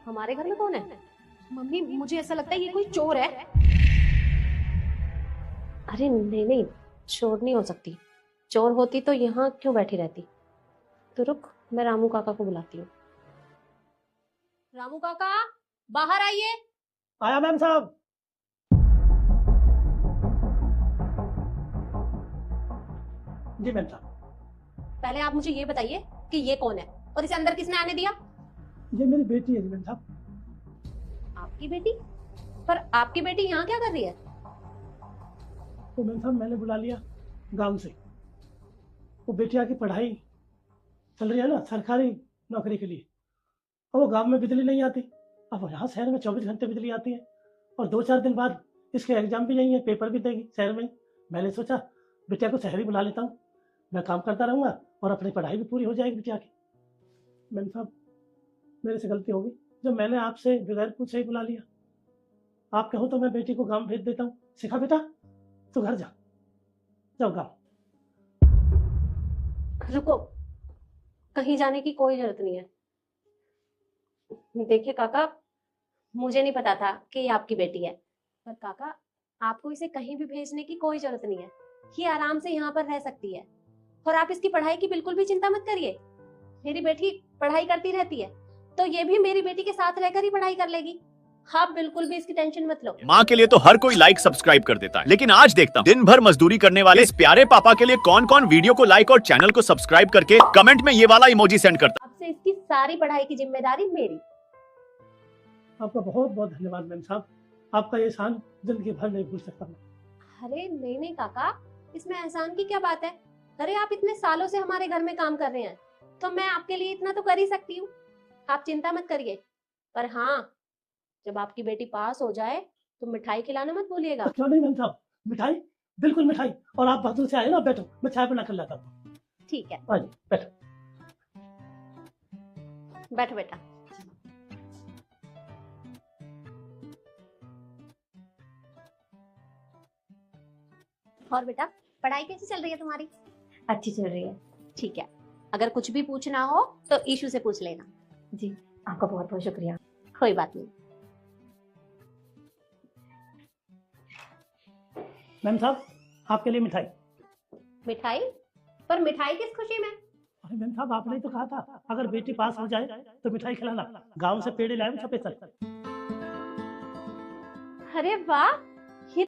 हमारे घर में कौन है? मम्मी मुझे ऐसा लगता है ये कोई चोर है। अरे नहीं नहीं, चोर नहीं हो सकती। चोर होती तो यहाँ क्यों बैठी रहती। तो रुक, मैं रामू काका को बुलाती हूँ। रामू काका, बाहर आइए। आया मैम साहब। जी मैम साहब। पहले आप मुझे ये बताइए कि ये कौन है और इसे अंदर किसने आने दिया? ये मेरी बेटी है जी मैम साहब। आपकी बेटी? पर आपकी बेटी यहाँ क्या कर रही है? तो मैम साहब मैंने बुला लिया गांव से। वो बेटिया की पढ़ाई चल रही है ना सरकारी नौकरी के लिए, और वो गांव में बिजली नहीं आती। अब यहाँ शहर में 24 घंटे बिजली आती है, और 2-4 दिन बाद इसके एग्जाम भी यही है, पेपर भी देगी शहर में ही। मैंने सोचा बेटिया को शहर ही बुला लेता हूँ, मैं काम करता रहूँगा और अपनी पढ़ाई भी पूरी हो जाएगी बिटिया की। मैम साहब मेरे से गलती होगी जो मैंने आपसे बगैर पूछे ही बुला लिया। आप कहो तो मैं बेटी को गांव भेज देता हूँ। सिखा बेटा, तू घर जा, जाओ गांव। रुको, कहीं जाने की कोई जरूरत नहीं है। देखिए काका, मुझे नहीं पता था कि ये आपकी बेटी है, पर काका आपको इसे कहीं भी भेजने की कोई जरूरत नहीं है। ये आराम से यहाँ पर रह सकती है, और आप इसकी पढ़ाई की बिल्कुल भी चिंता मत करिए। मेरी बेटी पढ़ाई करती रहती है, तो ये भी मेरी बेटी के साथ रहकर ही पढ़ाई कर लेगी। आप बिल्कुल भी इसकी टेंशन मत लो। माँ के लिए तो हर कोई लाइक सब्सक्राइब कर देता है, लेकिन आज देखता हूँ दिन भर मजदूरी करने वाले इस प्यारे पापा के लिए कौन कौन वीडियो को लाइक और चैनल को सब्सक्राइब करके कमेंट में ये वाला इमोजी सेंड करता है। अब से इसकी सारी पढ़ाई की जिम्मेदारी मेरी। आपका बहुत बहुत धन्यवाद मैम साहब, आपका ये एहसान जिंदगी भर नहीं भूल सकता मैं। अरे नहीं नहीं काका, इसमें एहसान की क्या बात है। अरे आप इतने सालों से हमारे घर में काम कर रहे हैं, तो मैं आपके लिए इतना तो कर ही सकती हूँ। आप चिंता मत करिए। पर हाँ, जब आपकी बेटी पास हो जाए तो मिठाई खिलाना मत भूलिएगा। तो क्यों नहीं मैम साहब, मिठाई, बिल्कुल मिठाई। और आप बहादुर से आए ना, बैठो मैं चाय बना कर लाता हूँ। ठीक है, हाँ जी बैठो। बैठो बेटा। और बेटा, पढ़ाई कैसी चल रही है तुम्हारी? अच्छी चल रही है। ठीक है, अगर कुछ भी पूछना हो तो ईशू से पूछ लेना। जी, आपका बहुत बहुत शुक्रिया। कोई बात नहीं। मैम साहब आपके लिए मिठाई। मिठाई? पर मिठाई किस खुशी में? अरे मैम साहब आपने ही तो कहा था अगर बेटी पास हो जाए तो मिठाई खिलाना। गांव से पेड़े लाए स्पेशल। अरे वाह,